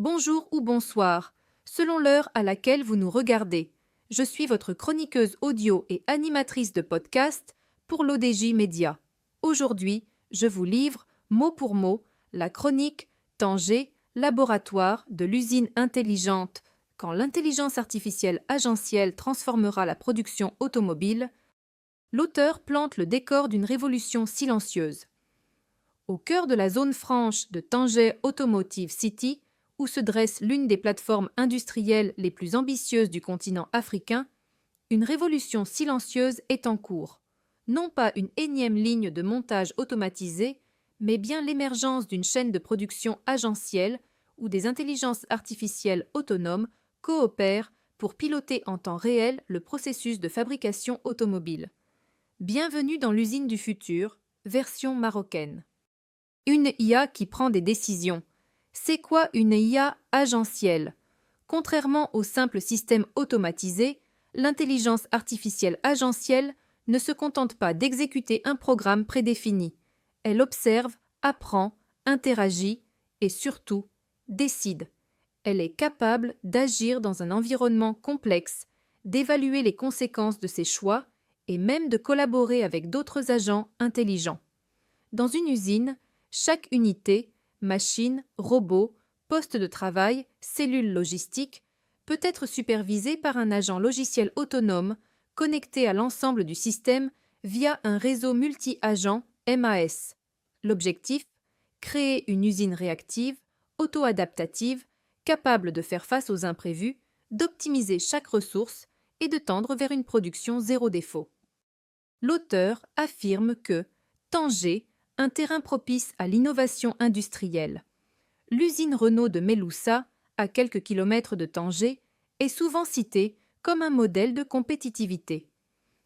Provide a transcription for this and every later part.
Bonjour ou bonsoir, selon l'heure à laquelle vous nous regardez. Je suis votre chroniqueuse audio et animatrice de podcast pour l'ODJ Média. Aujourd'hui, je vous livre, mot pour mot, la chronique Tanger, laboratoire de l'usine intelligente, quand l'intelligence artificielle agentielle transformera la production automobile. L'auteur plante le décor d'une révolution silencieuse. Au cœur de la zone franche de Tanger Automotive City, où se dresse l'une des plateformes industrielles les plus ambitieuses du continent africain, une révolution silencieuse est en cours. Non pas une énième ligne de montage automatisée, mais bien l'émergence d'une chaîne de production agentielle où des intelligences artificielles autonomes coopèrent pour piloter en temps réel le processus de fabrication automobile. Bienvenue dans l'usine du futur, version marocaine. Une IA qui prend des décisions. C'est quoi une IA agentielle? Contrairement au simple système automatisé, l'intelligence artificielle agentielle ne se contente pas d'exécuter un programme prédéfini. Elle observe, apprend, interagit et surtout décide. Elle est capable d'agir dans un environnement complexe, d'évaluer les conséquences de ses choix et même de collaborer avec d'autres agents intelligents. Dans une usine, chaque unité, machine, robot, poste de travail, cellule logistique, peut être supervisée par un agent logiciel autonome connecté à l'ensemble du système via un réseau multi-agent MAS. L'objectif, créer une usine réactive, auto-adaptative, capable de faire face aux imprévus, d'optimiser chaque ressource et de tendre vers une production zéro défaut. L'auteur affirme que Tanger, un terrain propice à l'innovation industrielle. L'usine Renault de Meloussa, à quelques kilomètres de Tanger, est souvent citée comme un modèle de compétitivité.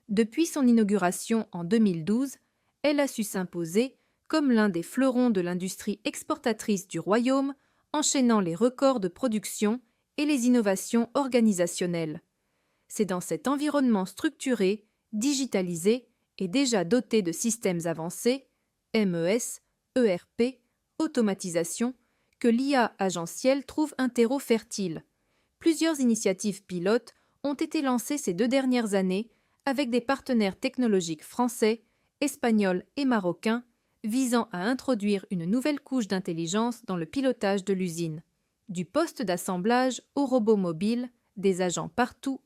Depuis son inauguration en 2012, elle a su s'imposer comme l'un des fleurons de l'industrie exportatrice du royaume, enchaînant les records de production et les innovations organisationnelles. C'est dans cet environnement structuré, digitalisé et déjà doté de systèmes avancés, MES, ERP, automatisation, que l'IA agentielle trouve un terreau fertile. Plusieurs initiatives pilotes ont été lancées ces 2 dernières années avec des partenaires technologiques français, espagnols et marocains visant à introduire une nouvelle couche d'intelligence dans le pilotage de l'usine. Du poste d'assemblage au robot mobile, des agents partout,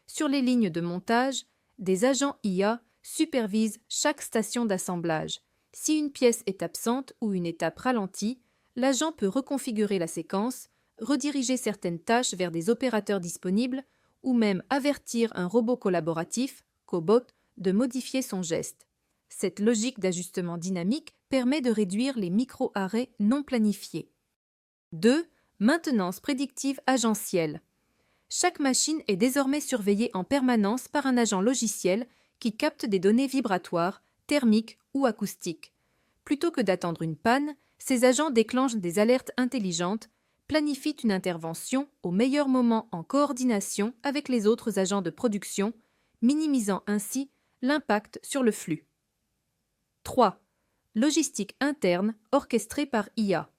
sur les lignes de montage, des agents IA supervisent chaque station d'assemblage. Si une pièce est absente ou une étape ralentie, l'agent peut reconfigurer la séquence, rediriger certaines tâches vers des opérateurs disponibles ou même avertir un robot collaboratif, cobot, de modifier son geste. Cette logique d'ajustement dynamique permet de réduire les micro-arrêts non planifiés. 2. Maintenance prédictive agentielle. Chaque machine est désormais surveillée en permanence par un agent logiciel qui capte des données vibratoires, thermiques ou acoustiques. Plutôt que d'attendre une panne, ces agents déclenchent des alertes intelligentes, planifient une intervention au meilleur moment en coordination avec les autres agents de production, minimisant ainsi l'impact sur le flux. 3. Logistique interne orchestrée par IA.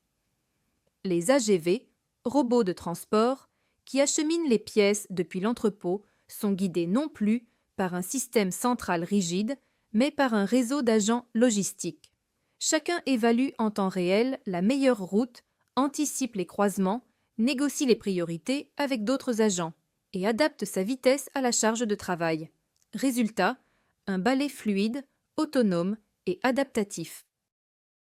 Les AGV, robots de transport, qui acheminent les pièces depuis l'entrepôt, sont guidés non plus par un système central rigide, mais par un réseau d'agents logistiques. Chacun évalue en temps réel la meilleure route, anticipe les croisements, négocie les priorités avec d'autres agents et adapte sa vitesse à la charge de travail. Résultat, un balai fluide, autonome et adaptatif.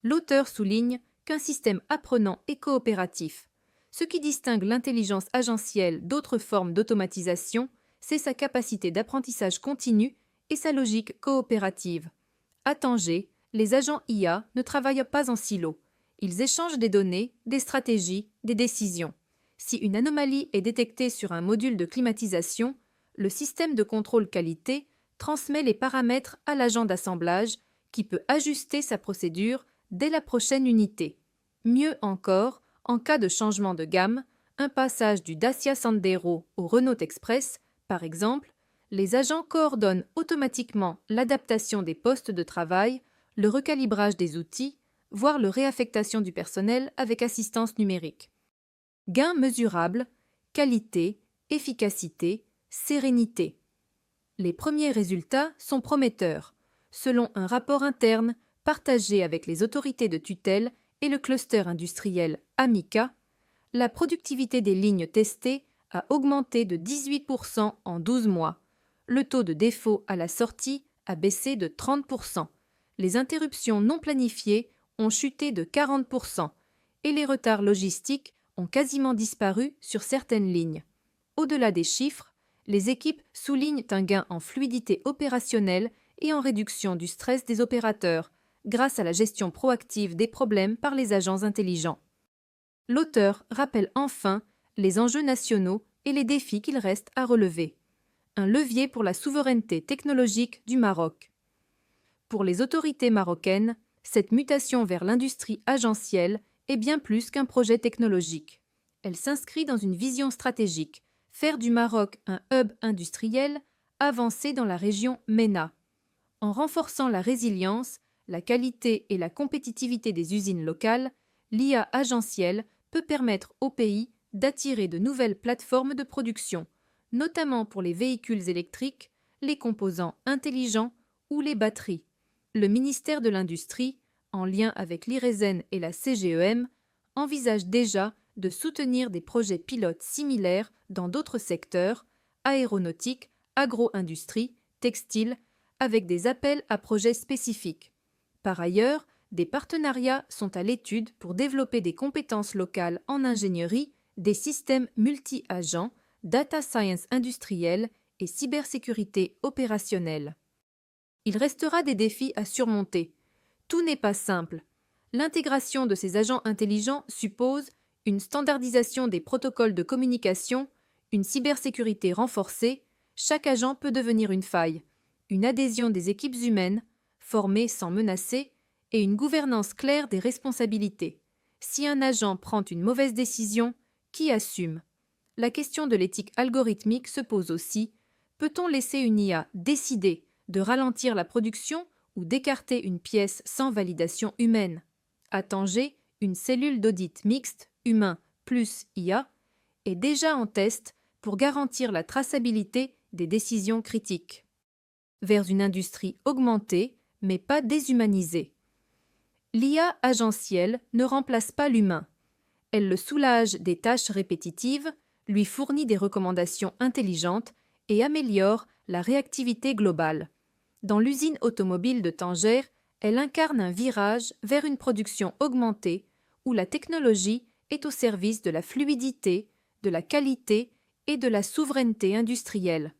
L'auteur souligne qu'un système apprenant et coopératif. Ce qui distingue l'intelligence agentielle d'autres formes d'automatisation, c'est sa capacité d'apprentissage continu et sa logique coopérative. À Tanger, les agents IA ne travaillent pas en silo. Ils échangent des données, des stratégies, des décisions. Si une anomalie est détectée sur un module de climatisation, le système de contrôle qualité transmet les paramètres à l'agent d'assemblage qui peut ajuster sa procédure dès la prochaine unité. Mieux encore, en cas de changement de gamme, un passage du Dacia Sandero au Renault Express, par exemple, les agents coordonnent automatiquement l'adaptation des postes de travail, le recalibrage des outils, voire la réaffectation du personnel avec assistance numérique. Gains mesurables, qualité, efficacité, sérénité. Les premiers résultats sont prometteurs. Selon un rapport interne partagé avec les autorités de tutelle et le cluster industriel Amica, la productivité des lignes testées a augmenté de 18% en 12 mois. Le taux de défaut à la sortie a baissé de 30%. Les interruptions non planifiées ont chuté de 40% et les retards logistiques ont quasiment disparu sur certaines lignes. Au-delà des chiffres, les équipes soulignent un gain en fluidité opérationnelle et en réduction du stress des opérateurs, grâce à la gestion proactive des problèmes par les agents intelligents. L'auteur rappelle enfin les enjeux nationaux et les défis qu'il reste à relever. Un levier pour la souveraineté technologique du Maroc. Pour les autorités marocaines, cette mutation vers l'industrie agentielle est bien plus qu'un projet technologique. Elle s'inscrit dans une vision stratégique, faire du Maroc un hub industriel avancé dans la région MENA. En renforçant la résilience, la qualité et la compétitivité des usines locales, l'IA agentielle peut permettre au pays d'attirer de nouvelles plateformes de production, notamment pour les véhicules électriques, les composants intelligents ou les batteries. Le ministère de l'Industrie, en lien avec l'IRESEN et la CGEM, envisage déjà de soutenir des projets pilotes similaires dans d'autres secteurs, aéronautique, agro-industrie, textile, avec des appels à projets spécifiques. Par ailleurs, des partenariats sont à l'étude pour développer des compétences locales en ingénierie, des systèmes multi-agents, data science industrielle et cybersécurité opérationnelle. Il restera des défis à surmonter. Tout n'est pas simple. L'intégration de ces agents intelligents suppose une standardisation des protocoles de communication, une cybersécurité renforcée. Chaque agent peut devenir une faille, une adhésion des équipes humaines, formées sans menacer, et une gouvernance claire des responsabilités. Si un agent prend une mauvaise décision, qui assume? La question de l'éthique algorithmique se pose aussi. Peut-on laisser une IA décider de ralentir la production ou d'écarter une pièce sans validation humaine? À Tanger, une cellule d'audit mixte, humain plus IA, est déjà en test pour garantir la traçabilité des décisions critiques. Vers une industrie augmentée, mais pas déshumanisée. L'IA agentielle ne remplace pas l'humain. Elle le soulage des tâches répétitives, lui fournit des recommandations intelligentes et améliore la réactivité globale. Dans l'usine automobile de Tanger, elle incarne un virage vers une production augmentée où la technologie est au service de la fluidité, de la qualité et de la souveraineté industrielle.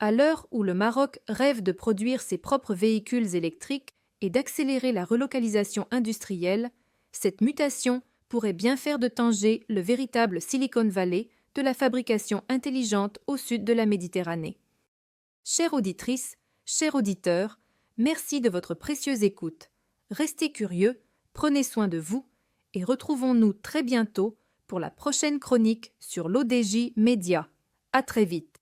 À l'heure où le Maroc rêve de produire ses propres véhicules électriques et d'accélérer la relocalisation industrielle, cette mutation pourrait bien faire de Tanger le véritable Silicon Valley de la fabrication intelligente au sud de la Méditerranée. Chères auditrices, chers auditeurs, merci de votre précieuse écoute. Restez curieux, prenez soin de vous et retrouvons-nous très bientôt pour la prochaine chronique sur l'ODJ Média. À très vite.